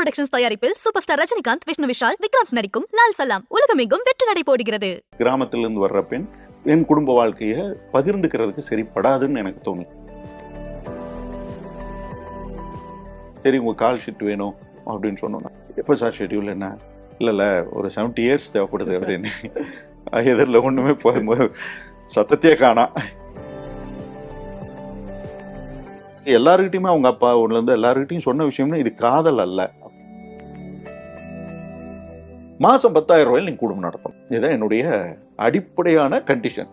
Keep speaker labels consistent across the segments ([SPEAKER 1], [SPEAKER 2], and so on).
[SPEAKER 1] Productions தயாரிப்பில் super star Rajinikanth, Vishnu Vishal, Vikrant நடிக்கும் லால் சலாம் உலகமெங்கும் வெற்றி நடை போடுகிறது.
[SPEAKER 2] கிராமத்திலிருந்து வர்ற பெண் என் குடும்ப வாழ்க்கையை பகிர்ந்துக்கிறதுக்கு சரிப்படாதுன்னு எனக்கு தோணும். சரி, உங்க கால் ஷீட் வேணும் அப்படின்னு சொன்னோன்னா, எப்போ சார் ஷெட்யூல் என்ன? இல்ல ஒரு 70 years தேவைப்படுது அப்படின்னு. எதிரில் ஒண்ணுமே சத்தத்தையே காணா. எல்லாருக்கிட்டையுமே அவங்க அப்பா ஒண்ணுல இருந்து எல்லாருக்கிட்டையும் சொன்ன விஷயம்னா இது காதல் அல்ல. மாசம் 10,000 ரூபாயில் நீங்க குடும்பம் நடத்தணும். இதுதான் என்னுடைய அடிப்படையான கண்டிஷன்.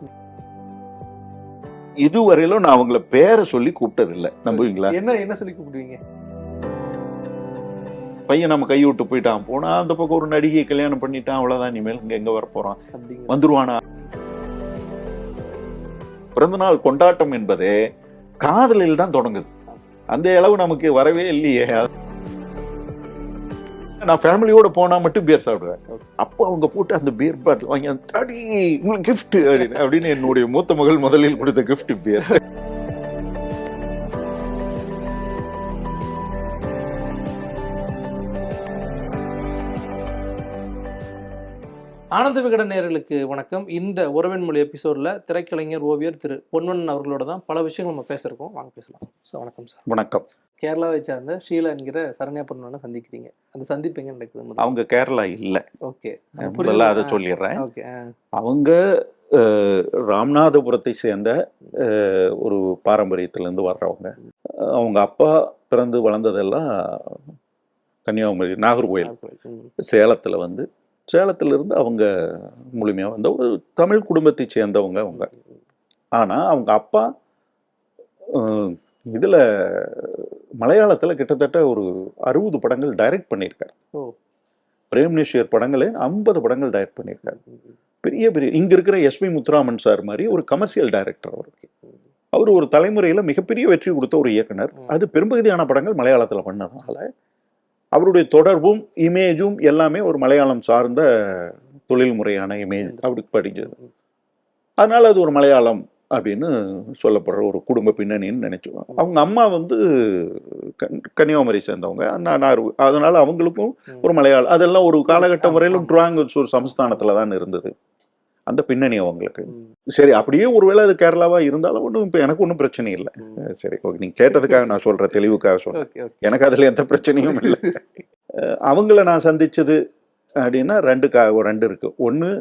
[SPEAKER 2] இதுவரையிலும் நான் அவங்கள பேரை சொல்லி கூப்பிட்டது இல்லை. நம்புவீங்களா?
[SPEAKER 3] என்ன சொல்லி கூப்பிடுவீங்க?
[SPEAKER 2] பையன் நம்ம கை விட்டு போயிட்டான், போனா அந்த பக்கம் ஒரு நடிகை கல்யாணம் பண்ணிட்டான், அவ்வளவுதான், இனிமேல் இங்க எங்க வர போறான், வந்துருவானா? பிறந்தநாள் கொண்டாட்டம் என்பதே காதலில் தான் தொடங்குது. அந்த அளவு நமக்கு வரவே இல்லையே. நான் ஃபேமிலியோட போனா மட்டும் பியர் சாப்பிடுவேன். அப்போ அவங்க போட்டு அந்த பியர் பாட்டில் வாங்கி அடி உங்களுக்கு கிஃப்ட் அப்படின்னு என்னுடைய மூத்த மகள் முதலில் கொடுத்த கிஃப்ட் பியர்.
[SPEAKER 3] ஆனந்த விகடன் நேயர்களுக்கு வணக்கம். இந்த உறவின் மொழி எபிசோட்ல திரைக்கலைஞர், ஓவியர் திரு பொன்வண்ணன் அவர்களோட தான் பல விஷயங்கள் நம்ம பேசிருக்கோம். வாங்க பேசலாம். சார் வணக்கம். சார்
[SPEAKER 2] வணக்கம்.
[SPEAKER 3] கேரளாவை சார்ந்த ஷீலா என்கிற சரண்யா பொன்வண்ணனை சந்திக்கிறீங்க. அந்த சந்திப்பு எங்க நடக்குது?
[SPEAKER 2] அவங்க கேரளா இல்லை.
[SPEAKER 3] ஓகே,
[SPEAKER 2] அதை சொல்லிடுறேன்.
[SPEAKER 3] ஓகே.
[SPEAKER 2] அவங்க ராமநாதபுரத்தை சேர்ந்த ஒரு பாரம்பரியத்திலேருந்து வர்றவங்க. அவங்க அப்பா பிறந்து வளர்ந்ததெல்லாம் கன்னியாகுமரி, நாகர்கோயில், சேலத்தில் வந்து சேலத்திலிருந்து அவங்க முழுமையாக வந்த ஒரு தமிழ் குடும்பத்தை சேர்ந்தவங்க அவங்க. ஆனால் அவங்க அப்பா இதில் மலையாளத்தில் கிட்டத்தட்ட ஒரு 60 படங்கள் டைரக்ட் பண்ணியிருக்காரு. பிரேம்நேஷியர் படங்களே 50 படங்கள் டைரக்ட் பண்ணியிருக்காரு. பெரிய இங்கே இருக்கிற எஸ்வி முத்துராமன் சார் மாதிரி ஒரு கமர்ஷியல் டைரக்டர் அவருக்கு. அவர் ஒரு தலைமுறையில் மிகப்பெரிய வெற்றி கொடுத்த ஒரு இயக்குனர். அது பெரும்பகுதியான படங்கள் மலையாளத்தில் பண்ணதுனால அவருடைய தொடர்பும் இமேஜும் எல்லாமே ஒரு மலையாளம் சார்ந்த தொழில்முறையான இமேஜ் அப்படி படிச்சது. அதனால அது ஒரு மலையாளம் அப்படின்னு சொல்லப்படுற ஒரு குடும்ப பின்னணின்னு நினைச்சுவோம். அவங்க அம்மா வந்து கன்னியாகுமரி சேர்ந்தவங்க. அதனால அவங்களுக்கும் ஒரு மலையாளம், அதெல்லாம் ஒரு காலகட்டம் வரையிலும் ட்ராங்கூர் ஒரு சமஸ்தானத்துல தான் இருந்தது அந்த பின்னணி அவங்களுக்கு. சரி, அப்படியே ஒருவேளை அது கேரளாவா இருந்தாலும் ஒன்றும் இப்போ எனக்கு ஒன்றும் பிரச்சனை இல்லை. சரி, ஓகே, நீங்க கேட்டதுக்காக நான் சொல்றேன், தெளிவுக்காக சொல்றேன். எனக்கு அதுல எந்த பிரச்சனையும் இல்லை. அவங்கள நான் சந்திச்சது அப்படின்னா ரெண்டு இருக்கு. ஒன்று,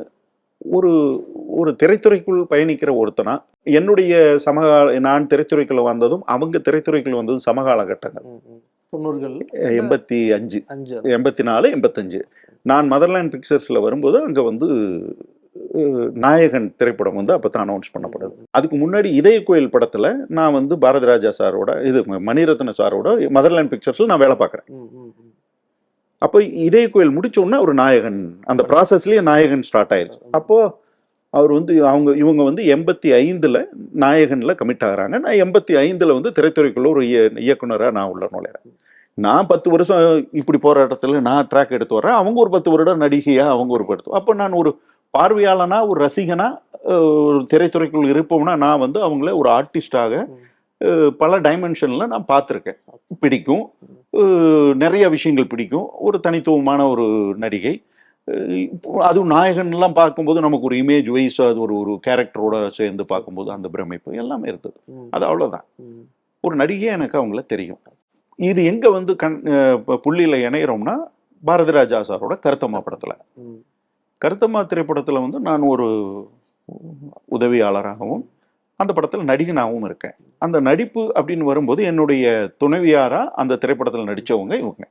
[SPEAKER 2] ஒரு திரைத்துறைக்குள் பயணிக்கிற ஒருத்தனா, என்னுடைய நான் திரைத்துறைக்குள்ள வந்ததும் அவங்க திரைத்துறைக்குள்ள வந்ததும் சமகால கட்டங்கள். 90கள் 85, 84, 85. நான் மதர்லேண்ட் பிக்சர்ஸ்ல வரும்போது அங்க வந்து நாயகன் திரைப்படம் வந்து அப்பதான் அனௌன்ஸ் பண்ணப்படுது. அதுக்கு முன்னாடி இதய கோயில் படத்துல நான் வந்து பாரதி ராஜா சாரோட, இது மணிரத்ன சாரோட மதர்லேண்ட் பிக்சர்ஸ்ல நான் வேலை பார்க்குறேன். அப்போ இதய கோயில் முடிச்சோன்னா ஒரு நாயகன், அந்த ப்ராசஸ்லயே நாயகன் ஸ்டார்ட் ஆயிடுச்சு. அப்போ அவர் வந்து இவங்க வந்து 85ல் நாயகன்ல கமிட் ஆகுறாங்க. நான் 85ல் வந்து திரைத்துறைக்குள்ள ஒரு இயக்குனராக நான் உள்ள நுழைறேன். நான் 10 வருஷம் இப்படி போராட்டத்தில் நான் ட்ராக் எடுத்து வர்றேன். அவங்க ஒரு 10 வருடம் நடிகையா, அவங்க ஒரு 10. அப்போ நான் ஒரு பார்வையாளனா, ஒரு ரசிகனா, ஒரு திரைத்துறைக்குள் இருப்போம்னா நான் வந்து அவங்கள ஒரு ஆர்டிஸ்டாக பல டைமென்ஷன்ல நான் பார்த்துருக்கேன். பிடிக்கும், நிறைய விஷயங்கள் பிடிக்கும். ஒரு தனித்துவமான ஒரு நடிகை. அதுவும் நாயகன்லாம் பார்க்கும்போது நமக்கு ஒரு இமேஜ் வைஸ் அது ஒரு கேரக்டரோட சேர்ந்து பார்க்கும்போது அந்த பிரமிப்பு எல்லாமே இருந்தது. அது அவ்வளோதான். ஒரு நடிகை எனக்கு அவங்கள தெரியும். இது எங்க வந்து புள்ளியில இணையிறோம்னா பாரதி ராஜா சாரோட கருத்தம்மா படத்துல. கருத்தம்மா திரைப்படத்துல வந்து நான் ஒரு உதவியாளராகவும் அந்த படத்தில் நடிகனாகவும் இருக்கேன். அந்த நடிப்பு அப்படின்னு வரும்போது என்னுடைய துணைவியாரா அந்த திரைப்படத்தில் நடிச்சவங்க இவங்க.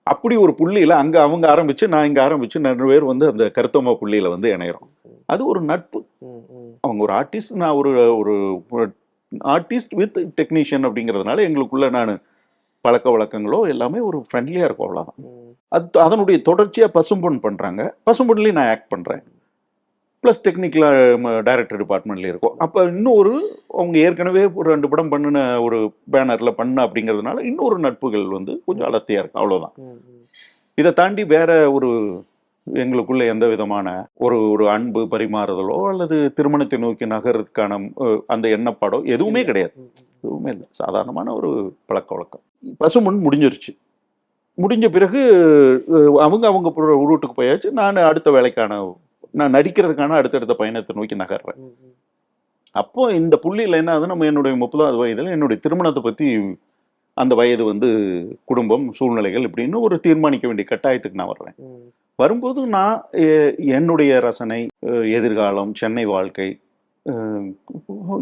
[SPEAKER 2] அப்படி ஒரு புள்ளியில அங்க அவங்க ஆரம்பிச்சு நான் இங்க ஆரம்பிச்சு 2 பேர் வந்து அந்த கருத்தம்மா புள்ளியில வந்து இணையிறோம். அது ஒரு நட்பு. அவங்க ஒரு ஆர்டிஸ்ட், நான் ஒரு ஆர்டிஸ்ட் வித் டெக்னீஷியன் அப்படிங்கிறதுனால எங்களுக்குள்ள நான் பழக்க வழக்கங்களோ எல்லாமே ஒரு ஃப்ரெண்ட்லியா இருக்கும், அவ்வளோதான். அதனுடைய தொடர்ச்சியா பசும்பொன் பண்றாங்க. பசும்பொன்லையும் நான் ஆக்ட் பண்றேன். ப்ளஸ் டெக்னிக்கலாக டைரக்டர் டிபார்ட்மெண்ட்லேயே இருக்கும். அப்போ இன்னும் அவங்க ஏற்கனவே ஒரு 2 படம் பண்ணின ஒரு பேனரில் பண்ண அப்படிங்கிறதுனால இன்னொரு நட்புகள் வந்து கொஞ்சம் அடர்த்தியாக இருக்கும், அவ்வளோதான். இதை தாண்டி வேற ஒரு எங்களுக்குள்ள எந்த விதமான ஒரு அன்பு பரிமாறுதலோ அல்லது திருமணத்தை நோக்கி நகர்றதுக்கான அந்த எண்ணப்பாடோ எதுவுமே கிடையாது. எதுவுமே இல்லை. சாதாரணமான ஒரு பழக்க வழக்கம். பசும்பொன் முடிஞ்சிருச்சு. முடிஞ்ச பிறகு அவங்க அவங்க ரூட்டுக்கு போயாச்சு. நான் அடுத்த வேலைக்கான நான் நடிக்கிறதுக்கான அடுத்தடுத்த பயணத்தை நோக்கி நகர்றேன். அப்போ இந்த புள்ளியில் என்ன ஆகுது, நம்ம என்னுடைய 30வது வயதில் என்னுடைய திருமணத்தை பற்றி அந்த வயது வந்து குடும்பம் சூழ்நிலைகள் இப்படின்னு ஒரு தீர்மானிக்க வேண்டிய கட்டாயத்துக்கு நான் வர்றேன். வரும்போது நான் என்னுடைய ரசனை, எதிர்காலம், சென்னை வாழ்க்கை,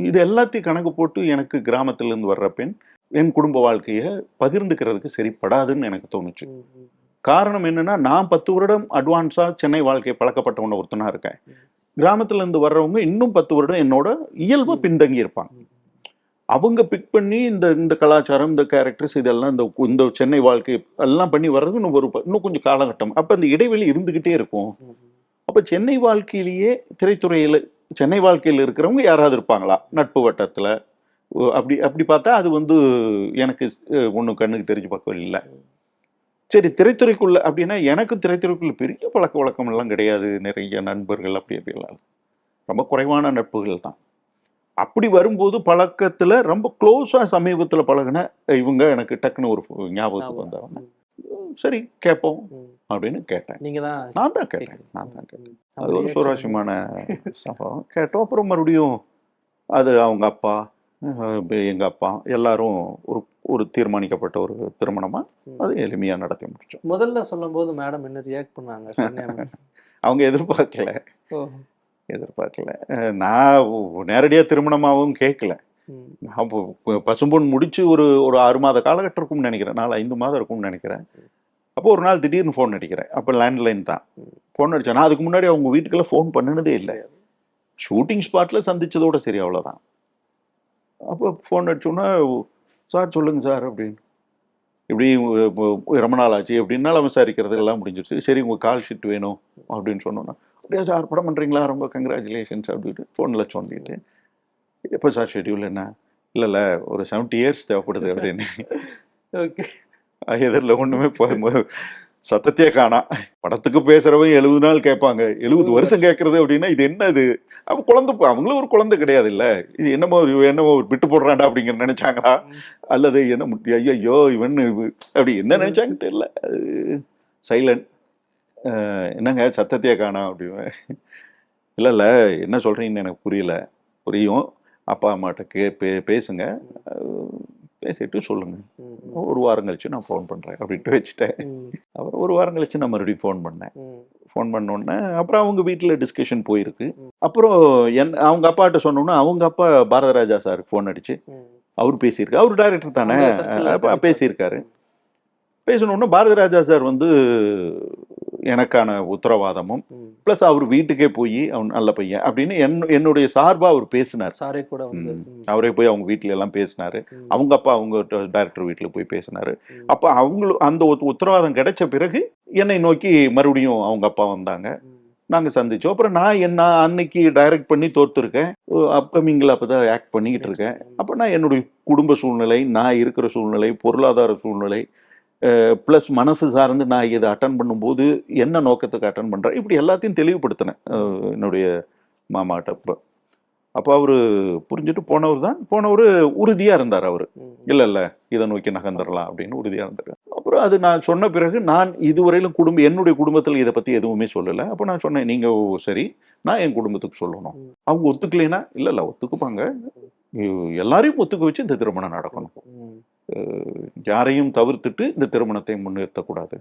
[SPEAKER 2] இது எல்லாத்தையும் கணக்கு போட்டு எனக்கு கிராமத்திலேருந்து வர்ற பெண் என் குடும்ப வாழ்க்கையை பகிர்ந்துக்கிறதுக்கு சரிப்படாதுன்னு எனக்கு தோணுச்சு. காரணம் என்னன்னா, நான் 10 வருடம் அட்வான்ஸாக சென்னை வாழ்க்கையை பழக்கப்பட்டவன ஒருத்தனா இருக்கேன். கிராமத்திலேருந்து வர்றவங்க இன்னும் 10 வருடம் என்னோட இயல்பாக பின்தங்கி இருப்பாங்க. அவங்க பிக் பண்ணி இந்த கலாச்சாரம், இந்த கேரக்டர்ஸ், இதெல்லாம் இந்த சென்னை வாழ்க்கை எல்லாம் பண்ணி வர்றது இன்னும் கொஞ்சம் காலகட்டம். அப்போ அந்த இடைவெளி இருந்துக்கிட்டே இருக்கும். அப்போ சென்னை வாழ்க்கையிலேயே திரைத்துறையில் சென்னை வாழ்க்கையில் இருக்கிறவங்க யாராவது இருப்பாங்களா நட்பு வட்டத்தில்? அப்படி பார்த்தா அது வந்து எனக்கு ஒன்றும் கண்ணுக்கு தெரிஞ்ச பக்கம் இல்லை. சரி, திரைத்துறைக்குள்ள அப்படின்னா எனக்கு திரைத்துறைக்குள்ள பெரிய பழக்க வழக்கம் எல்லாம் கிடையாது. நிறைய நண்பர்கள் அப்படிலாம் ரொம்ப குறைவான நட்புகள் தான். அப்படி வரும்போது பழக்கத்தில் ரொம்ப க்ளோஸாக சமீபத்தில் பழகின இவங்க எனக்கு டக்குன்னு ஒரு ஞாபகத்துக்கு வந்தவங்க. சரி கேட்போம் அப்படின்னு கேட்டேன். நான் தான் கேட்டேன். அது ஒரு சுவாரஸ்யமான சம்பவம். கேட்டோம். அப்புறம் மறுபடியும் அது அவங்க அப்பா, எங்கள் அப்பா எல்லாரும் ஒரு தீர்மானிக்கப்பட்ட ஒரு திருமணமா அது எளிமையாக நடத்தி முடிச்சோம்.
[SPEAKER 3] முதல்ல சொல்லும் போது மேடம் என்ன ரியாக்ட் பண்ணாங்க?
[SPEAKER 2] அவங்க எதிர்பார்க்கல. நான் நேரடியாக திருமணமாகவும் கேட்கல. நான் பசும்பொன் முடிச்சு ஒரு 6 மாத காலகட்டம் இருக்கும்னு நினைக்கிறேன். 4-5 மாதம் இருக்கும்னு நினைக்கிறேன். அப்போ ஒரு நாள் திடீர்னு ஃபோன் அடிக்கிறேன். அப்போ லேண்ட்லைன் தான் ஃபோன் அடித்தேன். நான் அதுக்கு முன்னாடி அவங்க வீட்டுக்கெல்லாம் ஃபோன் பண்ணினதே இல்லை. ஷூட்டிங் ஸ்பாட்டில் சந்திச்சதோட சரி, அவ்வளோதான். அப்போ ஃபோன் அடிச்சோன்னா, சார் சொல்லுங்கள் சார் அப்படின்னு, இப்படி ரொம்ப நாள் ஆச்சு எப்படின்னால விசாரிக்கிறது எல்லாம் முடிஞ்சிருச்சு. சரி, உங்கள் கால் ஷீட் வேணும் அப்படின்னு சொன்னோன்னா, அப்படியே சார் படம் பண்ணுறீங்களா, ரொம்ப கங்க்ராச்சுலேஷன்ஸ் அப்படின்ட்டு ஃபோனில் சொல்லிட்டு, எப்போ சார் ஷெட்யூல் என்ன? இல்லை ஒரு 70 இயர்ஸ் தேவைப்படுது அப்படின்னு.
[SPEAKER 3] ஓகே,
[SPEAKER 2] எதிரில் ஒன்றுமே சத்தத்தையே காணா. படத்துக்கு பேசுகிறவங்க 70 நாள் கேட்பாங்க, 70 வருஷம் கேட்குறது அப்படின்னா இது என்ன? இது அப்போ குழந்தை, அவங்களும் ஒரு குழந்தை கிடையாது இல்லை. இது என்னமோ விட்டு போடுறாண்டா அப்படிங்கிற நினைச்சாங்களா, அல்லது என்ன ஐயோ இவன் அப்படி என்ன நினைச்சாங்க தெரியல. சைலண்ட். என்னங்க சத்தத்தையே காணா அப்படிவேன். இல்லை என்ன சொல்கிறீங்கன்னு எனக்கு புரியும். அப்பா அம்மாட்ட பேசுங்க, பேசிட்டு சொல்லுங்கள், ஒரு வாரம் கழிச்சு நான் ஃபோன் பண்ணுறேன் அப்படின்ட்டு வச்சுட்டேன். அப்புறம் ஒரு வாரம் கழிச்சு நான் மறுபடியும் ஃபோன் பண்ணோன்னே அப்புறம் அவங்க வீட்டில் டிஸ்கஷன் போயிருக்கு. அப்புறம் அவங்க அப்பாட்ட சொன்னோன்னா, அவங்க அப்பா பாரதராஜா சாருக்கு ஃபோன் அடிச்சு அவர் பேசியிருக்காரு. அவர் டைரக்டர் தானே, பேசியிருக்காரு. பேசணுன்னா பாரதிராஜா சார் வந்து எனக்கான உத்தரவாதமும் ப்ளஸ் அவர் வீட்டுக்கே போய் அவன் நல்ல பையன் அப்படின்னு என்னுடைய சார்பாக அவர் பேசினார். அவரே போய் அவங்க வீட்டில எல்லாம் பேசினாரு. அவங்க அப்பா அவங்க டைரக்டர் வீட்டில் போய் பேசினாரு. அப்போ அவங்களும் அந்த உத்தரவாதம் கிடைச்ச பிறகு என்னை நோக்கி மறுபடியும் அவங்க அப்பா வந்தாங்க. நாங்கள் சந்திச்சோம். அப்புறம் நான் அன்னைக்கு டைரக்ட் பண்ணி தோத்துருக்கேன். அப்கமிங்கில் அப்போ தான் ஆக்ட் பண்ணிக்கிட்டு இருக்கேன். அப்போ நான் என்னுடைய குடும்ப சூழ்நிலை, நான் இருக்கிற சூழ்நிலை, பொருளாதார சூழ்நிலை ப்ளஸ் மனசு சார்ந்து நான் இதை அட்டன் பண்ணும்போது என்ன நோக்கத்துக்கு அட்டன் பண்ணுறேன், இப்படி எல்லாத்தையும் தெளிவுபடுத்தினேன் என்னுடைய மாமாட்ட. அப்போ அவர் புரிஞ்சுட்டு போனவர் உறுதியாக இருந்தார். அவர் இல்லை இதை நோக்கி நகர்ந்துடலாம் அப்படின்னு உறுதியாக இருந்தார். அப்புறம் அது நான் சொன்ன பிறகு நான் இதுவரையிலும் என்னுடைய குடும்பத்தில் இதை பற்றி எதுவுமே சொல்லலை. அப்போ நான் சொன்னேன், நீங்கள் சரி, நான் என் குடும்பத்துக்கு சொல்லணும். அவங்க ஒத்துக்கலைன்னா இல்லை ஒத்துக்குப்பாங்க, எல்லாரையும் ஒத்துக்க வச்சு இந்த திருமணம் நடக்கணும். யாரையும் தவிர்த்துட்டு இந்த திருமணத்தை முன்னிறுத்தக்கூடாது.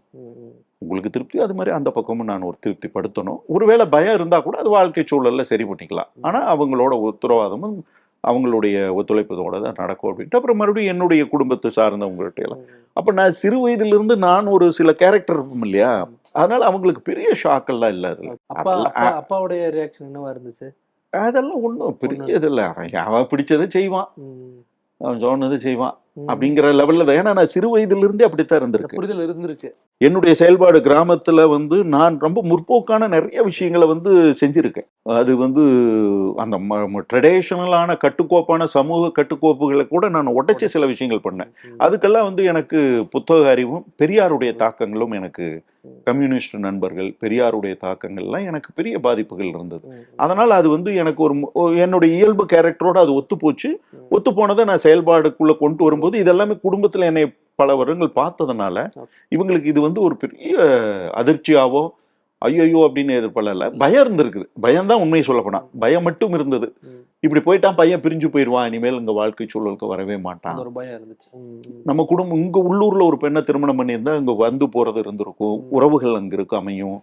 [SPEAKER 2] உங்களுக்கு திருப்தி, அது மாதிரி அந்த பக்கமும் நான் ஒரு திருப்திப்படுத்தணும். ஒருவேளை பயம் இருந்தா கூட அது வாழ்க்கை சூழல்ல சரி பண்ணிக்கலாம். ஆனா அவங்களோட உத்தரவாதமும் அவங்களுடைய ஒத்துழைப்பதோட தான் நடக்கும் அப்படின்ட்டு அப்புறம் மறுபடியும் என்னுடைய குடும்பத்தை சார்ந்தவங்கள்ட்ட எல்லாம். அப்ப நான் சிறு வயதிலிருந்து நான் ஒரு சில கேரக்டர் இருக்கும் இல்லையா, அதனால அவங்களுக்கு பெரிய ஷாக் எல்லாம் இல்லை. அதுல
[SPEAKER 3] அப்பாவுடைய ரியாக்ஷன் என்னவா இருந்துச்சு?
[SPEAKER 2] அதெல்லாம் ஒன்றும் பெரிய இது இல்லை. அவன் பிடிச்சதை செய்வான், அவன் சொன்னது செய்வான் அப்படிங்கிற லெவல்ல தான். ஏன்னா நான் சிறு வயதிலிருந்தே அப்படித்தான் இருந்திருக்கு. என்னுடைய செயல்பாடு கிராமத்துல வந்து நான் ரொம்ப முற்போக்கான நிறைய விஷயங்களை வந்து செஞ்சிருக்கேன். அது வந்து அந்த ட்ரெடிஷனலான கட்டுக்கோப்பான சமூக கட்டுக்கோப்புகளை கூட நான் உடைச்சி சில விஷயங்கள் பண்ணேன். அதுக்கெல்லாம் வந்து எனக்கு புத்தக அறிவும் பெரியாருடைய தாக்கங்களும் எனக்கு கம்யூனிஸ்ட் நண்பர்கள், பெரியாருடைய தாக்கங்கள்லாம் எனக்கு பெரிய பாதிப்புகள் இருந்தது. அதனால அது வந்து எனக்கு என்னுடைய இயல்பு கேரக்டரோட அது ஒத்து போச்சு. ஒத்து போனதை நான் செயல்பாடுக்குள்ள கொண்டு வரும்போது இதெல்லாமே குடும்பத்துல என்னை பல வருடங்கள் பார்த்ததுனால இவங்களுக்கு இது வந்து ஒரு பெரிய அதிர்ச்சியாவோ ஐயோ அப்படின்னு எதிர்பார்க்கல. பயம் இருந்திருக்குது. பயம்தான் உண்மையை சொல்லப்போனா, பயம் மட்டும் இருந்தது. இப்படி போயிட்டான் பையன், பிரிஞ்சு போயிடுவான், இனிமேல் இங்க வாழ்க்கை சூழலுக்கு வரவே மாட்டான்.
[SPEAKER 3] ஒரு பயம் இருந்துச்சு.
[SPEAKER 2] நம்ம குடும்பம் இங்க உள்ளூர்ல ஒரு பெண்ணை திருமணம் பண்ணியிருந்தா இங்க வந்து போறது இருந்திருக்கும், உறவுகள் அங்க இருக்கு அமையும்,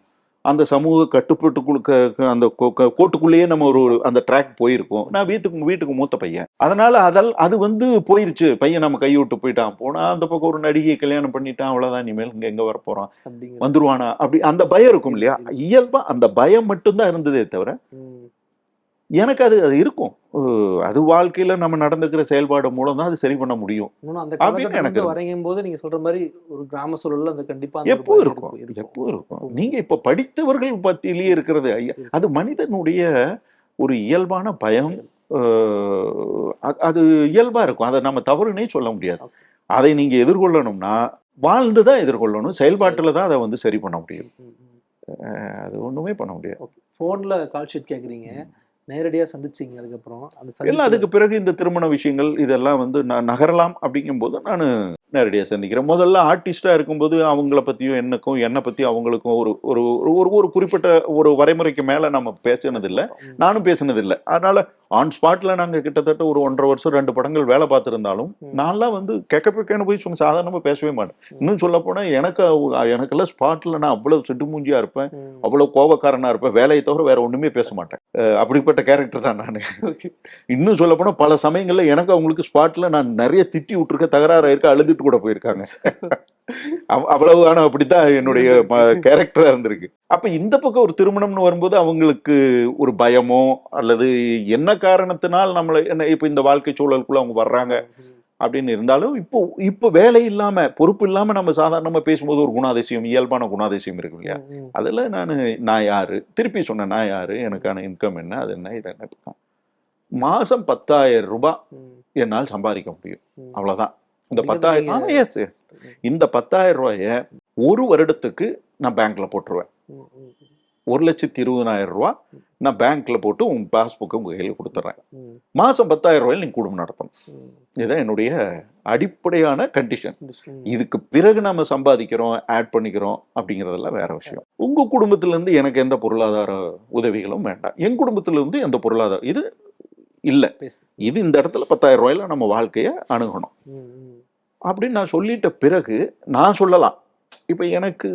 [SPEAKER 2] அந்த சமூக கட்டுப்பாட்டுக்குள்ள அந்த கோட்டுக்குள்ளேயே நம்ம ஒரு அந்த ட்ராக் போயிருக்கோம். நான் வீட்டுக்கு மூத்த பையன், அதனால அது வந்து போயிருச்சு. பையன் நம்ம கையை விட்டு போயிட்டான், போனா அந்த பக்கம் ஒரு நடிகையை கல்யாணம் பண்ணிட்டான், அவ்வளவுதான், இனிமேல் இங்க எங்க வர போறான், வந்துருவானா, அப்படி அந்த பயம் இருக்கும் இல்லையா. இயல்பா அந்த பயம் மட்டும்தான் இருந்ததே தவிர எனக்கு அது இருக்கும். அது வாழ்க்கையில நம்ம நடந்துக்கிற செயல்பாடு மூலம் தான் அது சரி பண்ண முடியும்.
[SPEAKER 3] எனக்கு வரையும் போது நீங்க சொல்ற மாதிரி ஒரு கிராம சூழல்ல அது கண்டிப்பா
[SPEAKER 2] எப்போ இருக்கும். நீங்க இப்ப படித்தவர்கள் பத்தியிலேயே இருக்கிறது அது மனிதனுடைய ஒரு இயல்பான பயம். அது இயல்பா இருக்கும். அதை நம்ம தவறுனே சொல்ல முடியாது. அதை நீங்க எதிர்கொள்ளணும்னா வாழ்ந்துதான் எதிர்கொள்ளணும். செயல்பாட்டுல தான் அதை வந்து சரி பண்ண முடியும். அது ஒண்ணுமே பண்ண முடியாது.
[SPEAKER 3] போன்ல கால் ஷீட் கேக்குறீங்க, நேரடியா சந்திச்சிங்க, அதுக்கப்புறம்
[SPEAKER 2] எல்லாம் அதுக்கு பிறகு இந்த திருமண விஷயங்கள் இதெல்லாம் வந்து நான் நகரலாம் அப்படிங்கும்போது நான் நேரடியாக சந்திக்கிறேன். முதல்ல ஆர்டிஸ்டா இருக்கும்போது அவங்கள பத்தியும் என்னை பத்தி அவங்களுக்கும் ஒரு ஒரு ஒரு குறிப்பிட்ட ஒரு வரைமுறைக்கு மேல நம்ம பேசினதில்லை, நானும் பேசினதில்லை. அதனால ஆன் ஸ்பாட்ல நாங்க கிட்டத்தட்ட ஒரு 1.5 வருஷம் 2 படங்கள் வேலை பார்த்துருந்தாலும் நான்லாம் வந்து கேட்கன்னு போய் சும்மா சாதாரணமா பேசவே மாட்டேன். இன்னும் சொல்ல போனா எனக்கெல்லாம் ஸ்பாட்ல நான் அவ்வளவு சிட்டு மூஞ்சியா இருப்பேன், அவ்வளவு கோபக்காரனா இருப்பேன், வேலையை தவிர வேற ஒண்ணுமே பேச மாட்டேன். அப்படிப்பட்ட கேரக்டர் தான் நான். இன்னும் சொல்ல போனா பல சமயங்கள்ல எனக்கு அவங்களுக்கு ஸ்பாட்ல நான் நிறைய திட்டி விட்டுருக்கேன், தகராறு இருக்க, அழுதுட்டு கூட போயிருக்காங்க. அவ்வளவு. ஆனா அப்படித்தான் என்னுடைய கேரக்டரா இருந்திருக்கு. அப்ப இந்த பக்கம் ஒரு திருமணம்னு வரும்போது அவங்களுக்கு ஒரு பயமோ அல்லது என்ன காரணத்தினால் நம்மளை என்ன இப்ப இந்த வாழ்க்கை சூழலுக்குள்ள அவங்க வர்றாங்க அப்படின்னு இருந்தாலும் இப்போ வேலை இல்லாம பொறுப்பு இல்லாம நம்ம சாதாரணமா பேசும்போது ஒரு குணாதிசயம், இயல்பான குணாதிசயம் இருக்கு இல்லையா. அதுல நான் யாரு, திருப்பி சொன்னேன், நான் யாரு, எனக்கான இன்கம் என்ன, அது என்ன, இது என்ன. மாசம் 10,000 ரூபாய் என்னால் சம்பாதிக்க முடியும், அவ்வளவுதான். இந்த 10,000 இந்த 10,000 ரூபாய ஒரு வருடத்துக்கு நான் பேங்க்ல போட்டுருவேன். 1,20,000 ரூபாய் நான் பேங்க்ல போட்டு உங்க பாஸ்புக்கை உங்க கையில் கொடுத்துட்றேன். மாசம் 10,000 ரூபாயில் நீங்க குடும்பம் நடத்தணும். இதுதான் என்னுடைய அடிப்படையான கண்டிஷன். இதுக்கு பிறகு நம்ம சம்பாதிக்கிறோம், ஆட் பண்ணிக்கிறோம் அப்படிங்கறதெல்லாம் வேற விஷயம். உங்க குடும்பத்துல இருந்து எனக்கு எந்த பொருளாதார உதவிகளும் வேண்டாம், என் குடும்பத்துல இருந்து எந்த பொருளாதார இது இல்ல. இது இந்த இடத்துல 10,000 ரூபாயில நம்ம வாழ்க்கைய அணுகணும் அப்படின்னு நான் சொல்லிட்ட பிறகு நான் சொல்லலாம். இப்ப எனக்கு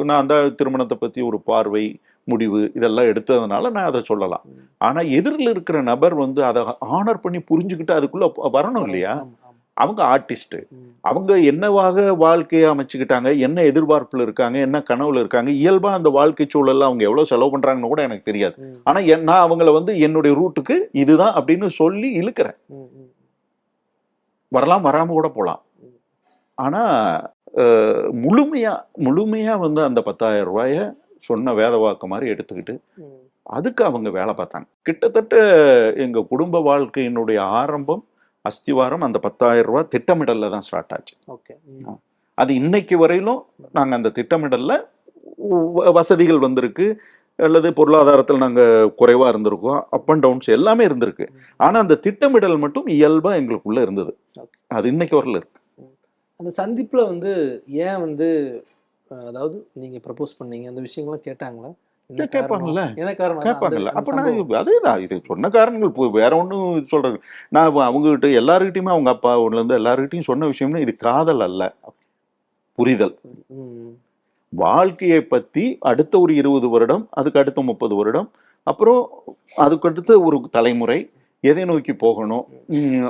[SPEAKER 2] நான் அந்த திருமணத்தை பத்தி ஒரு பார்வை, முடிவு இதெல்லாம் எடுத்ததுனால நான் அதை சொல்லலாம். ஆனா எதிரில் இருக்கிற நபர் வந்து அதை ஆனர் பண்ணி புரிஞ்சுக்கிட்டு அதுக்குள்ள வரணும் இல்லையா. அவங்க ஆர்டிஸ்ட், அவங்க என்னவாக வாழ்க்கையை அமைச்சுக்கிட்டாங்க, என்ன எதிர்பார்ப்புல இருக்காங்க, என்ன கனவுல இருக்காங்க, இயல்பா அந்த வாழ்க்கை சூழல்ல அவங்க எவ்வளவு செலவு பண்றாங்கன்னு கூட எனக்கு தெரியாது. ஆனா நான் அவங்கள வந்து என்னுடைய ரூட்டுக்கு இதுதான் அப்படின்னு சொல்லி இழுக்கிறேன். வரலாம், வராம கூட போலாம். ஆனா முழுமையா வந்து அந்த 10,000 ரூபாய சொன்ன வேத வாக்கு மாதிரி எடுத்துக்கிட்டு அதுக்கு அவங்க வேலை பார்த்தாங்க. கிட்டத்தட்ட எங்க குடும்ப வாழ்க்கையினுடைய ஆரம்பம், அஸ்திவாரம் அந்த 10,000 ரூபாய் திட்டமிடல்ல தான் ஸ்டார்ட் ஆச்சு. அது இன்னைக்கு வரையிலும் நாங்க அந்த திட்டமிடல்ல வசதிகள் வந்திருக்கு அல்லது பொருளாதாரத்தில் நாங்க குறைவா இருந்திருக்கோம், அப் அண்ட் டவுன்ஸ் எல்லாமே இருந்திருக்கு. ஆனா அந்த திட்டமிடல் மட்டும் இயல்பா எங்களுக்குள்ள இருந்தது. அது இன்னைக்கு வரல இருக்கு.
[SPEAKER 3] அந்த சந்திப்புல வந்து ஏன் வந்து அதாவது நீங்க ப்ரப்போஸ் பண்ணீங்க அந்த விஷயங்கள்லாம் கேட்டாங்களா?
[SPEAKER 2] கேட்பாங்கல்ல. அப்ப நான் அதேதான் இது சொன்ன காரணங்கள் வேற ஒன்றும் சொல்றது. நான் அவங்ககிட்ட எல்லாருக்கிட்டையுமே அவங்க அப்பா இருந்து எல்லாருக்கிட்டையும் சொன்ன விஷயம்னா இது காதல் அல்ல, புரிதல். வாழ்க்கையை பத்தி அடுத்த ஒரு 20 வருடம், அதுக்கு அடுத்த 30 வருடம், அப்புறம் அதுக்கு அடுத்த ஒரு தலைமுறை எதை நோக்கி போகணும்,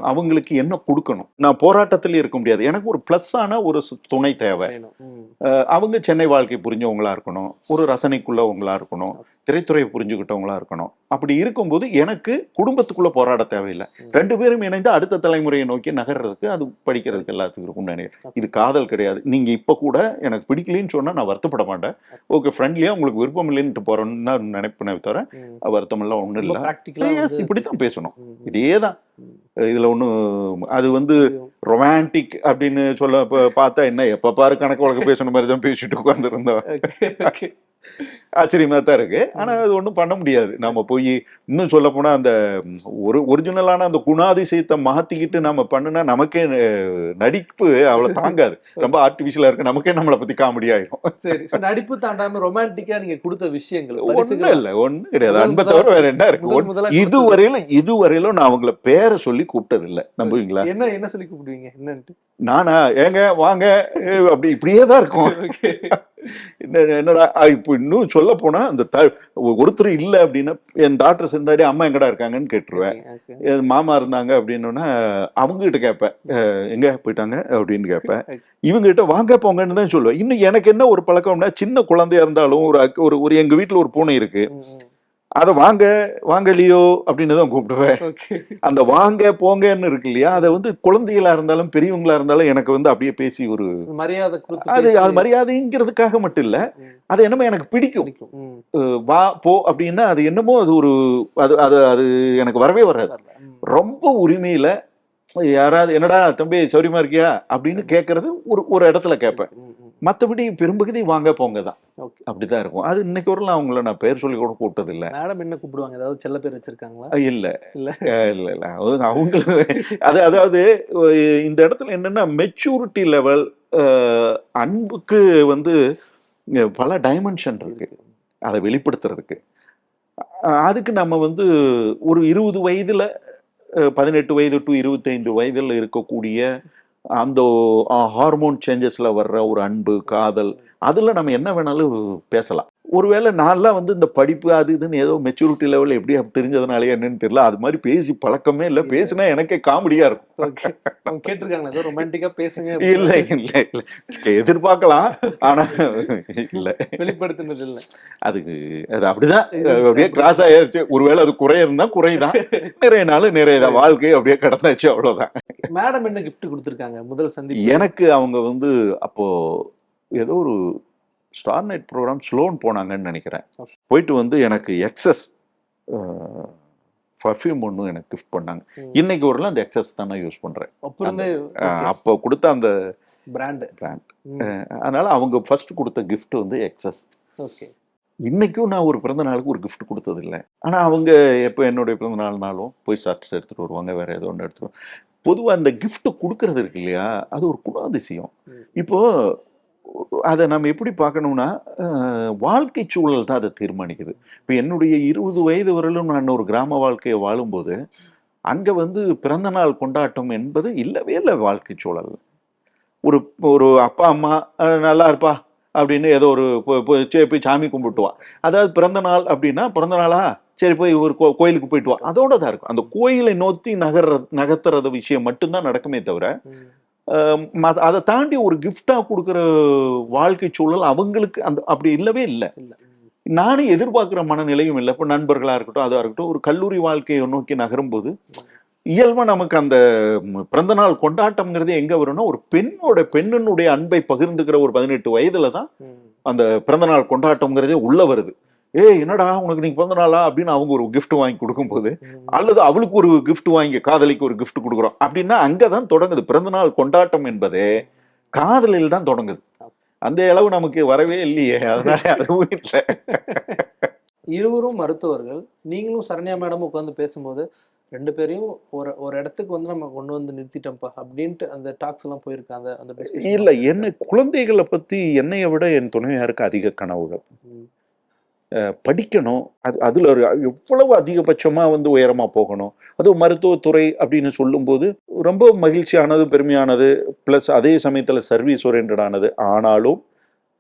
[SPEAKER 2] அவங்களுக்கு என்ன கொடுக்கணும். நான் போராட்டத்திலே இருக்க முடியாது. எனக்கு ஒரு பிளஸ்ஸான ஒரு துணை தேவை. அவங்க சென்னை வாழ்க்கை புரிஞ்சவங்களா இருக்கணும், ஒரு ரசனைக்குள்ளவங்களா இருக்கணும், திரைத்துறையை புரிஞ்சுக்கிட்டவங்களா இருக்கணும். அப்படி இருக்கும்போது எனக்கு குடும்பத்துக்குள்ள போராட தேவையில்லை. 2 பேரும் இணைந்து அடுத்த தலைமுறையை நோக்கி நகர்றதுக்கு, அது படிக்கிறதுக்கு எல்லாத்துக்கும் இருக்கும்னு நினைக்கிறேன். இது காதல் கிடையாது. நீங்க இப்ப கூட எனக்கு பிடிக்கலன்னு சொன்னா நான் வருத்தப்பட மாட்டேன். ஓகே, ஃப்ரெண்ட்லியா உங்களுக்கு விருப்பம் இல்லைன்னு போறோம்னு தான் நினைப்பேனே தவிர வருத்தம் எல்லாம் ஒண்ணும் இல்லை. இப்படித்தான் பேசணும். இதேதான். இதுல ஒண்ணும் அது வந்து ரொமான்டிக் அப்படின்னு சொல்ல பார்த்தா என்ன எப்ப பாரு கணக்கு வழக்கு பேசணும் மாதிரி தான் பேசிட்டு உட்கார்ந்து இருந்தோம். ஆச்சரியமா தான் இருக்கு. ஆனா அது ஒண்ணும் பண்ண முடியாது. நாம போய் இன்னும் சொல்ல போனா அந்த ஒரு ஒரிஜினலான அந்த குணாதிசயத்தை மாத்திக்கிட்டு நாம பண்ணுனா நமக்கே நடிப்பு அவ்வளவு தாங்காது. ரொம்ப ஆர்டிபிஷியலா இருக்கு. நமக்கே நம்மளை பத்தி காமெடி ஆயிரும்.
[SPEAKER 3] சரி, நடிப்பு தாண்டாம ரொமான்டிக்கா நீங்க கொடுத்த விஷயங்கள்
[SPEAKER 2] ஒண்ணும் இல்ல, ஒண்ணும் கிடையாது. அன்பை தவிர வேற என்ன இருக்கு? இதுவரையிலும் நான் அவங்கள பேரை சொல்லி கூப்பிட்டது இல்ல. நம்புவீங்களா?
[SPEAKER 3] என்ன சொல்லி கூப்பிடுவீங்க? என்னன்ட்டு
[SPEAKER 2] நானா ஏங்க வாங்க அப்படி இப்படியே தான் இருக்கும். என்னடா இப்போ இன்னும் சொல்ல போனா அந்த ஒருத்தர் இல்லை அப்படின்னா என் டாக்டர் இருந்தாடி அம்மா எங்கடா இருக்காங்கன்னு கேட்டுருவேன். என் மாமா இருந்தாங்க அப்படின்னா அவங்க கிட்ட கேட்பேன், எங்க போயிட்டாங்க அப்படின்னு கேட்பேன். இவங்க கிட்ட வாங்க போங்கன்னு தான் சொல்லுவேன். இன்னும் எனக்கு என்ன ஒரு பழக்கம்னா, சின்ன குழந்தையா இருந்தாலும் ஒரு எங்க வீட்டுல ஒரு பூனை இருக்கு, அதை வாங்க வாங்க லியோ அப்படின்னு தான் கூப்பிடுவேன். அந்த வாங்க போங்கன்னு இருக்கு இல்லையா, அதை வந்து குழந்தைகளா இருந்தாலும் பெரியவங்களா இருந்தாலும் எனக்கு வந்து அப்படியே பேசி ஒரு மரியாதை, அது மரியாதைங்கிறதுக்காக மட்டும் இல்ல, அது என்னமோ எனக்கு பிடிக்கும். வா போ அப்படின்னா அது என்னமோ அது ஒரு அது எனக்கு வரவே வராது. ரொம்ப உரிமையில யாராவது என்னடா தம்பி சௌரியமா இருக்கியா அப்படின்னு கேட்கறது ஒரு இடத்துல கேட்பேன். மற்றபடி பெரும்பகுதி வாங்க போங்க தான். அப்படிதான் இருக்கும். அது இன்னைக்கு வரலாம் அவங்கள நான் பேர் சொல்லி கூட கூப்பிட்டது இல்லை.
[SPEAKER 3] மேடம் என்ன கூப்பிடுவாங்க? ஏதாவது செல்ல பேர் வச்சிருக்காங்களா?
[SPEAKER 2] இல்ல இல்ல இல்ல இல்ல அவங்களுக்கு அதாவது இந்த இடத்துல என்னன்னா மெச்சூரிட்டி லெவல், அன்புக்கு வந்து பல டைமென்ஷன் இருக்கு அதை வெளிப்படுத்துறதுக்கு. அதுக்கு நம்ம வந்து ஒரு 20 வயதுல 18 வயது டு 25 வயதுல இருக்கக்கூடிய அந்த ஹார்மோன் சேஞ்சஸ்ல வர்ற ஒரு அன்பு, காதல், அதுல நம்ம என்ன வேணாலும் பேசலாம். ஒருவேளை நான்லாம் வந்து இந்த படிப்பு அது இதுன்னு ஏதோ மெச்சூரிட்டி லெவல் எப்படி தெரிஞ்சதுனாலே என்னன்னு தெரியல, அது மாதிரி பேசி பழக்கமே இல்லை. பேசினா எனக்கே காமெடியா இருக்கும்.
[SPEAKER 3] கேட்டிருக்காங்க ரொமான்டிக்கா பேசுங்க.
[SPEAKER 2] இல்ல இல்ல இல்ல எதிர்பார்க்கலாம், ஆனா இல்ல
[SPEAKER 3] வெளிப்படுத்தினது இல்லை.
[SPEAKER 2] அதுக்கு அது அப்படிதான் அப்படியே கிராஸ் ஆயிருச்சு. ஒருவேளை அது குறைய இருந்தா குறைதான், நிறைய நாள் நிறையதான், வாழ்க்கை அப்படியே கடந்தாச்சு, அவ்வளவுதான்.
[SPEAKER 3] மேடம் என்ன கிஃப்ட் கொடுத்துருக்காங்க முதல் சந்திப்பு? எனக்கு
[SPEAKER 2] அவங்க வந்து அப்போ ஏதோ ஒரு ஸ்டார் நைட் ப்ரோக்ராம் ஸ்லோன் போனாங்கன்னு நினைக்கிறேன். போயிட்டு வந்து எனக்கு எக்ஸஸ் பர்ஃப்யூம் ஒன்று எனக்கு கிஃப்ட் பண்ணாங்க. இன்னைக்கு ஒரு அந்த எக்ஸஸ் தான் நான் யூஸ் பண்றேன். அப்போ கொடுத்த அந்த பிராண்ட். அதனால அவங்க ஃபர்ஸ்ட் கொடுத்த கிஃப்ட் வந்து எக்ஸஸ். இன்னைக்கும் நான் ஒரு பிறந்த நாளுக்கு ஒரு கிஃப்ட் கொடுத்தது இல்லை. ஆனா அவங்க எப்போ என்னுடைய பிறந்த நாள்னாலும் போய் ஷர்ட்ஸ் எடுத்துட்டு வருவாங்க, வேற ஏதோ ஒன்று எடுத்துட்டு. பொதுவாக அந்த கிஃப்ட் கொடுக்கறது இருக்கு இல்லையா, அது ஒரு குணாதிசயம். இப்போ அதை நம்ம எப்படி பார்க்கணும்னா, வாழ்க்கை சூழல் தான் அதை தீர்மானிக்குது. இப்போ என்னுடைய 20 வயது வரையிலும் நான் ஒரு கிராம வாழ்க்கையை வாழும்போது அங்கே வந்து பிறந்த நாள் கொண்டாட்டம் என்பது இல்லவே இல்லை. வாழ்க்கை சூழல் ஒரு ஒரு அப்பா அம்மா நல்லா இருப்பா அப்படின்னு ஏதோ ஒரு போய் சாமி கும்பிட்டுவான். அதாவது பிறந்த நாள் அப்படின்னா பிறந்த நாளா சரி போய் ஒரு கோயிலுக்கு போயிட்டு வா, அதோட தான் இருக்கும். அந்த கோயிலை நோக்கி நகர்த்துறது விஷயம் மட்டும்தான் நடக்குமே தவிர, அதை தாண்டி ஒரு கிஃப்டா கொடுக்குற வாழ்க்கை சூழல் அவங்களுக்கு அப்படி இல்லவே இல்லை. நானும் எதிர்பார்க்கிற மனநிலையும் இல்லை. இப்போ நண்பர்களா இருக்கட்டும், அதா இருக்கட்டும், ஒரு கல்லூரி வாழ்க்கையை நோக்கி நகரும் போது இயல்பா நமக்கு அந்த பிறந்த நாள் கொண்டாட்டம்ங்கிறது எங்க வரும்னா, ஒரு பெண்ணினுடைய அன்பை பகிர்ந்துக்கிற ஒரு 18 வயதுல தான் அந்த பிறந்த நாள் கொண்டாட்டம்ங்கிறதே உள்ள வருது. என்னடா உனக்கு நீங்க பிறந்த நாளா அப்படின்னு அவங்க ஒரு கிஃப்ட் வாங்கி கொடுக்கும் போது, அல்லது அவளுக்கு ஒரு கிஃப்ட் வாங்கி காதலிக்கு ஒரு கிஃப்ட் கொடுக்குறோம் அப்படின்னா அங்கதான் தொடங்குது. பிறந்த நாள் கொண்டாட்டம் என்பதே காதலில் தான் தொடங்குது. அந்த அளவு நமக்கு வரவே இல்லையே, அதனால அதுவும் இல்லை.
[SPEAKER 3] இருவரும் மருத்துவர்கள், நீங்களும் சரண்யா மேடம் உட்காந்து பேசும்போது 2 பேரையும் ஒரு இடத்துக்கு வந்து நம்ம கொண்டு வந்து நிறுத்திட்டோம்ப்பா அப்படின்ட்டு அந்த டாக்ஸ் எல்லாம் போயிருக்காங்க. அந்த
[SPEAKER 2] இல்ல, என்ன குழந்தைகளை பத்தி என்னைய விட என் துணைவியாருக்கு அதிக கனவுகள். படிக்கணும், அதுல எவ்வளவு அதிகபட்சமா வந்து உயரமா போகணும். அதுவும் மருத்துவத்துறை அப்படின்னு சொல்லும்போது ரொம்ப மகிழ்ச்சியானது, பெருமையானது, பிளஸ் அதே சமயத்துல சர்வீஸ் ஓரியன்டானது. ஆனாலும்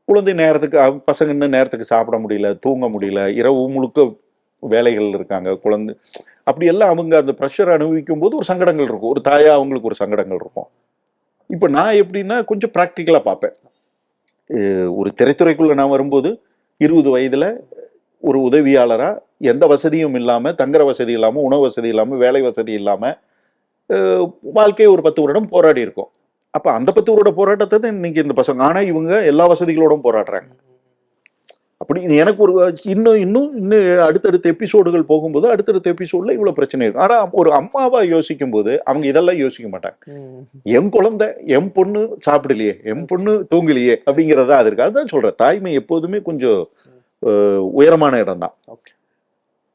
[SPEAKER 2] குழந்தை நேரத்துக்கு பசங்க இன்னும் நேரத்துக்கு சாப்பிட முடியல, தூங்க முடியல, இரவு முழுக்க வேலைகள் இருக்காங்க, குழந்தை அப்படியெல்லாம் அவங்க அந்த ப்ரெஷர் அனுபவிக்கும் போது ஒரு சங்கடங்கள் இருக்கும். ஒரு தாயா அவங்களுக்கு ஒரு சங்கடங்கள் இருக்கும். இப்போ நான் எப்படின்னா கொஞ்சம் ப்ராக்டிக்கலா பார்ப்பேன். ஒரு திரைத்துறைக்குள்ள நான் வரும்போது 20 வயதுல ஒரு உதவியாளரா எந்த வசதியும் இல்லாம, தங்குற வசதி இல்லாம, உணவு வசதி இல்லாம, வேலை வசதி இல்லாம வாழ்க்கையை ஒரு 10 வருடம் போராடி இருக்கோம். அப்ப அந்த 10 வருட போராட்டத்தை தான் இன்னைக்கு இந்த பசங்க, ஆனா இவங்க எல்லா வசதிகளோடும் போராடுறாங்க. அப்படி இது எனக்கு ஒரு இன்னும் இன்னும் இன்னும் அடுத்தடுத்த எபிசோடுகள் போகும்போது அடுத்தடுத்த எபிசோட்ல இவ்வளவு பிரச்சனை இருக்கு. ஆனா ஒரு அம்மாவா யோசிக்கும் போது அவங்க இதெல்லாம் யோசிக்க மாட்டாங்க. என் குழந்தை, என் பொண்ணு சாப்பிடலையே, என் பொண்ணு தூங்கலையே அப்படிங்கறதா அது இருக்கு. அதுதான் சொல்றேன், தாய்மை எப்போதுமே கொஞ்சம் உயரமான இடம் தான்.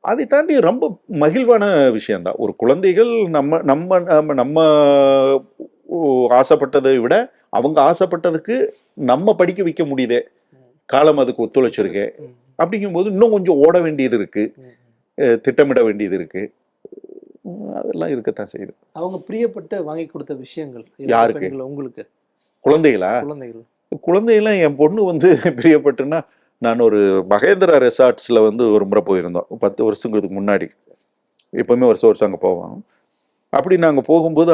[SPEAKER 2] அதை தாண்டி ரொம்ப மகிழ்வான விஷயம்தான். ஒரு குழந்தைகள் நம்ம நம்ம நம்ம நம்ம ஆசைப்பட்டதை விட அவங்க ஆசைப்பட்டதுக்கு நம்ம படிக்க வைக்க முடியுதே, காலம் அதுக்கு ஒத்துழைச்சிருக்கு. அப்படிங்கும்போது இன்னும் கொஞ்சம் ஓட வேண்டியது இருக்கு, திட்டமிட வேண்டியது இருக்கு, அதெல்லாம் இருக்கத்தான் செய்யுது.
[SPEAKER 3] அவங்க பிரியப்பட்டு வாங்கி கொடுத்த விஷயங்கள்
[SPEAKER 2] யாருக்கு?
[SPEAKER 3] உங்களுக்கு
[SPEAKER 2] குழந்தைகளா? குழந்தைகள்லாம் என் பொண்ணு வந்து பிரியப்பட்டுன்னா, நான் ஒரு மகேந்திரா ரெசார்ட்ஸ்ல வந்து ஒரு முறை போயிருந்தோம் 10 வருஷங்களுக்கு முன்னாடி. எப்பவுமே வருஷம் வருஷம் அங்கே போவோம். அப்படி நாங்கள் போகும்போது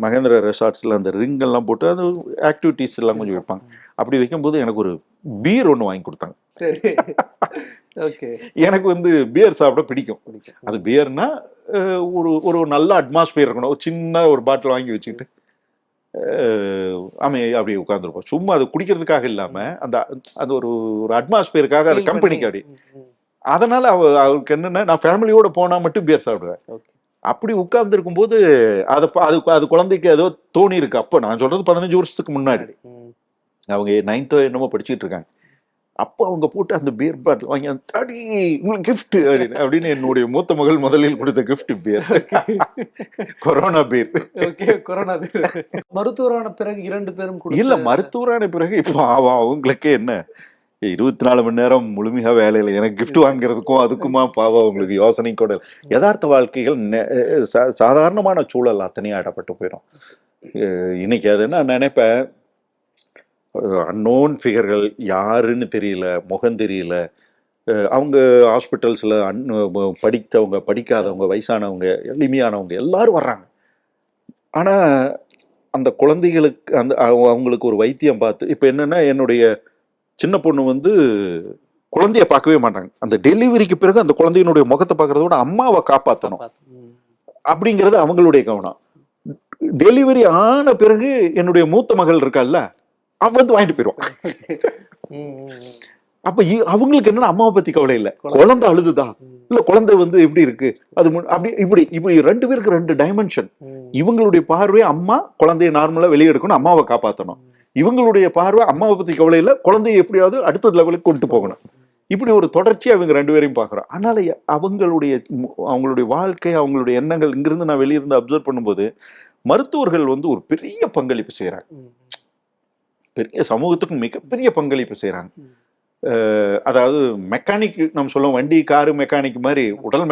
[SPEAKER 2] மகேந்திரா ரெசார்ட்ஸ்ல அந்த ரிங் எல்லாம் போட்டு அது ஆக்டிவிட்டீஸ் எல்லாம் கொஞ்சம் வைப்பாங்க. அப்படி வைக்கும்போது எனக்கு ஒரு பீர் ஒன்று வாங்கி கொடுத்தாங்க.
[SPEAKER 3] சரி, ஓகே. எனக்கு
[SPEAKER 2] வந்து பியர் சாப்பிட பிடிக்கும். அது பியர்னா ஒரு ஒரு நல்ல அட்மாஸ்பியர் இருக்கணும். ஒரு சின்ன ஒரு பாட்டில் வாங்கி வச்சுக்கிட்டு அப்படி உட்காந்துருப்போம். சும்மா அது குடிக்கிறதுக்காக இல்லாம அந்த அது ஒரு ஒரு அட்மாஸ்பியருக்காக, அது கம்பெனிக்கு அப்படி. அதனால அவளுக்கு என்னன்னா, நான் ஃபேமிலியோட போனா மட்டும் பியர் சாப்பிடுவேன். அப்படி உட்கார்ந்து இருக்கும்போது அது குழந்தைக்கு ஏதோ தோணி இருக்கு. அப்ப நான் சொல்றது 15 வருஷத்துக்கு முன்னாடி. அவங்க 9th என்னமோ படிச்சுட்டு இருக்காங்க. அப்போ அவங்க போட்டு அந்த பியர் பாட்டில் வாங்கி அடி உங்களுக்கு கிஃப்ட் அப்படின்னு என்னுடைய மூத்த மகள் முதலில் கொடுத்த gift beer. Corona beer.
[SPEAKER 3] Corona beer. மருத்துவரான பிறகு 2 பேரும்
[SPEAKER 2] இல்ல, மருத்துவரான பிறகு இப்போ அவங்களுக்கு என்ன 24 மணி நேரம் முழுமையா வேலையில எனக்கு கிஃப்ட் வாங்குறதுக்கும் அதுக்குமா பாவம் அவங்களுக்கு யோசனை கூட. யதார்த்த வாழ்க்கைகள் சாதாரணமான சூழல் அத்தனையும் ஆடப்பட்டு போயிடும். இன்னைக்கு அது நான் நினைப்பேன், அன்னோன் ஃபிகர்கள் யாருன்னு தெரியல, முகம் தெரியல, அவங்க ஹாஸ்பிட்டல்ஸில் படித்தவங்க, படிக்காதவங்க, வயசானவங்க, எளிமையானவங்க எல்லாரும் வர்றாங்க. ஆனால் அந்த குழந்தைகளுக்கு அந்த அவங்களுக்கு ஒரு வைத்தியம் பார்த்து, இப்போ என்னென்னா என்னுடைய சின்ன பொண்ணு வந்து குழந்தைய பார்க்கவே மாட்டாங்க. அந்த டெலிவரிக்கு பிறகு அந்த குழந்தையினுடைய முகத்தை பார்க்கறத விட அம்மாவை காப்பாற்றணும் அப்படிங்கிறது அவங்களுடைய கவனம். டெலிவரி ஆன பிறகு என்னுடைய மூத்த மகள் இருக்கால்ல, அவ வந்து வாங்கிட்டு போயிடுவான். அப்ப அவங்களுக்கு என்னன்னா அம்மாவை பத்தி கவலை இல்லை, குழந்தை அழுதுதான் இல்ல குழந்தை வந்து எப்படி இருக்கு அது அப்படி இப்படி இப்படி 2 பேருக்கு 2 டைமென்ஷன். இவங்களுடைய பார்வை அம்மா குழந்தைய நார்மலா வெளியே எடுக்கணும், அம்மாவை காப்பாற்றணும். இவங்களுடைய பார்வை அம்மாவை பத்தி கவலை இல்லை, குழந்தைய எப்படியாவது அடுத்த லெவலுக்கு கொண்டு போகணும். இப்படி ஒரு தொடர்ச்சியா அவங்க 2 பேரையும் பாக்குறோம். அதனால அவங்களுடைய வாழ்க்கை, அவங்களுடைய எண்ணங்கள் இங்கிருந்து நான் வெளியிருந்து அப்சர்வ் பண்ணும்போது மருத்துவர்கள் வந்து ஒரு பெரிய பங்களிப்பு செய்யறாங்க. பெரிய சமூகத்துக்கு மிகப்பெரிய பங்களிப்பு செய்யறாங்க. அதாவது மெக்கானிக் நம்ம சொல்லுவோம், வண்டி காரு மெக்கானிக் மாதிரி உடல்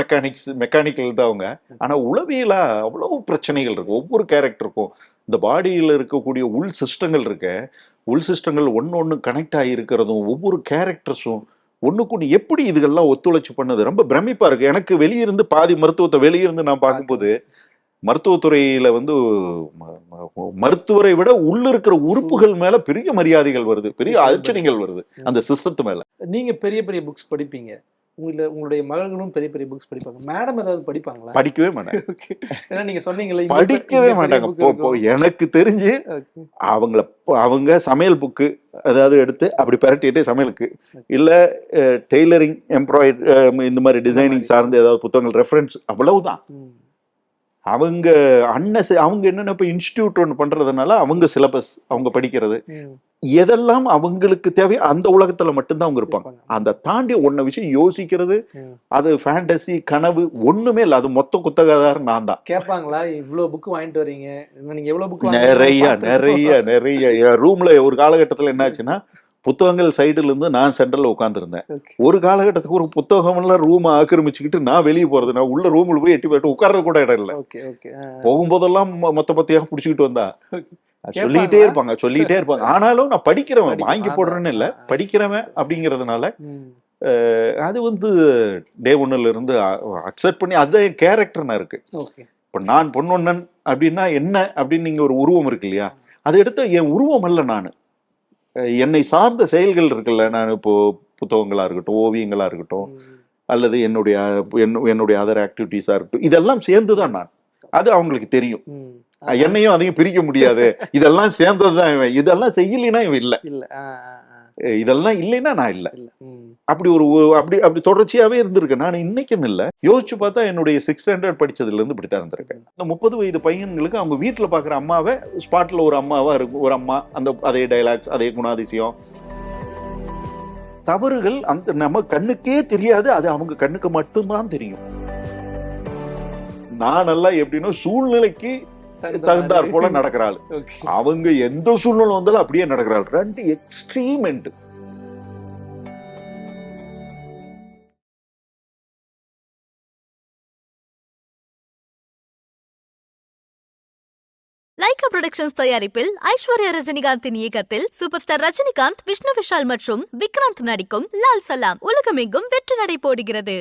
[SPEAKER 2] மெக்கானிக்கல் தான் அவங்க. ஆனா உளவியலா அவ்வளவு பிரச்சனைகள் இருக்கு ஒவ்வொரு கேரக்டருக்கும். இந்த பாடியில் இருக்கக்கூடிய உள் சிஸ்டங்கள் இருக்க, உள் சிஸ்டங்கள் ஒன்னு கனெக்ட் ஆகி இருக்கிறதும், ஒவ்வொரு கேரக்டர்ஸும் ஒண்ணுக்கு எப்படி இதுகள்லாம் ஒத்துழைச்சு பண்ணது ரொம்ப பிரமிப்பா இருக்கு. எனக்கு வெளியிருந்து பாதி மருத்துவத்தை வெளியிருந்து நான் பார்க்கும்போது மருத்துவத்துறையில வந்து மருத்துவரை விட உள்ள இருக்கிற உறுப்புகள் மேல பெரிய மரியாதைகள் வருது, பெரிய ஆச்சரியங்கள் வருது அந்த சிஸ்டத்து மேல.
[SPEAKER 3] நீங்க பெரிய பெரிய புக்ஸ் படிப்பீங்க, உங்களுடைய மகள்களும் பெரிய பெரிய புக்ஸ் படிப்பாங்க. மேடம் ஏதாவது படிப்பாங்களா?
[SPEAKER 2] படிக்கவே மாட்டாங்க.
[SPEAKER 3] ஏன்னா நீங்க சொன்னீங்கல்ல,
[SPEAKER 2] படிக்கவே மாட்டாங்க. எனக்கு தெரிஞ்சு அவங்க சமையல் புக்கு அதாவது எடுத்து அப்படி பரட்டிட்டு சமையலுக்கு, இல்ல டெய்லரிங், எம்ப்ராய்டரி, இந்த மாதிரி டிசைனிங் சார்ந்து ஏதாவது புத்தகங்கள் ரெஃபரன்ஸ், அவ்வளவுதான். அவங்க அவங்க என்னென்ன இப்ப இன்ஸ்டிடியூட் ஒன்று பண்றதுனால அவங்க சிலபஸ் அவங்க படிக்கிறது எதெல்லாம் அவங்களுக்கு தேவை அந்த உலகத்துல மட்டும்தான் அவங்க இருப்பாங்க. அந்த தாண்டி ஒன்ன விஷயம் யோசிக்கிறது, அது ஃபேண்டசி கனவு ஒண்ணுமே இல்லை. அது மொத்த குத்தகதாரன் நான் தான்.
[SPEAKER 3] கேட்பாங்களா இவ்வளவு புக் வாங்கிட்டு வரீங்க, நீங்க எவ்வளவு புக்?
[SPEAKER 2] நிறைய நிறைய நிறைய. ரூம்ல ஒரு காலகட்டத்துல என்ன ஆச்சுன்னா, புத்தகங்கள் சைடுல இருந்து நான் சென்டர்ல உட்கார்ந்துருந்தேன். ஒரு காலகட்டத்துக்கு ஒரு புத்தகம் எல்லாம் ரூம் ஆக்கிரமிச்சுக்கிட்டு நான் வெளியே போறது, நான் உள்ள ரூம்ல போய் எட்டி போயிட்டு உட்கார்றது கூட இடம் இல்லை. போகும்போதெல்லாம் மொத்த பத்தியாக பிடிச்சிக்கிட்டு வந்தா சொல்லிட்டே இருப்பாங்க. ஆனாலும் நான் படிக்கிறவன், வாங்கி போடுறேன்னு இல்லை, படிக்கிறவன் அப்படிங்கறதுனால அது வந்து டே 1ல இருந்து அக்செப்ட் பண்ணி அது என் கேரக்டர்னா இருக்கு. இப்ப நான் பொன்னொன்னன் அப்படின்னா என்ன அப்படின்னு நீங்க ஒரு உருவம் இருக்கு இல்லையா, அதை எடுத்து என் உருவம் அல்ல, நான் என்னை சார்ந்த செயல்கள் இருக்குல்ல. நான் இப்போ புத்தகங்களா இருக்கட்டும், ஓவியங்களா இருக்கட்டும், அல்லது என்னுடைய அதர் ஆக்டிவிட்டீஸா இருக்கட்டும், இதெல்லாம் சேர்ந்துதான் நான். அது அவங்களுக்கு தெரியும். என்னையும் அதையும் பிரிக்க முடியாது. இதெல்லாம் சேர்ந்ததுதான் இவன். இதெல்லாம் செய்யலைன்னா இவன் இல்ல. இதெல்லாம் இல்லைன்னா நான் இல்ல. அப்படி அப்படி தொடர்ச்சியாவே இருந்திருக்கேன். நான் இன்னைக்கும் இல்ல. யோசிச்சு பார்த்தா என்னுடைய 6th ஸ்டாண்டர்ட் படிச்சதுல இருந்து இப்படித்தான் இருந்திருக்கேன். இந்த 30 வயது பையன்களுக்கு அவங்க வீட்டுல பாக்குற அம்மாவை ஸ்பாட்ல ஒரு அம்மாவா இருக்கும். ஒரு அம்மா அதே டைலாக்ஸ், அதே குணாதிசயம். தவறுகள் அந்த நம்ம கண்ணுக்கே தெரியாது. அது அவங்க கண்ணுக்கு மட்டும்தான் தெரியும். நான் நல்லா எப்படின்னா சூழ்நிலைக்கு தகுந்தாற் போல நடக்கிறாள். அவங்க எந்த சூழ்நிலை வந்தாலும் அப்படியே நடக்கிறாள். 2 எக்ஸ்ட்ரீம் எண்ட்.
[SPEAKER 1] லைகா புரொடக்ஷன்ஸ் தயாரிப்பில் ஐஸ்வர்யா ரஜினிகாந்தின் இயக்கத்தில் சூப்பர் ஸ்டார் ரஜினிகாந்த், விஷ்ணு விஷால் மற்றும் விக்ராந்த் நடிக்கும் லால் சலாம் உலகமெங்கும் வெற்றி நடை போடுகிறது.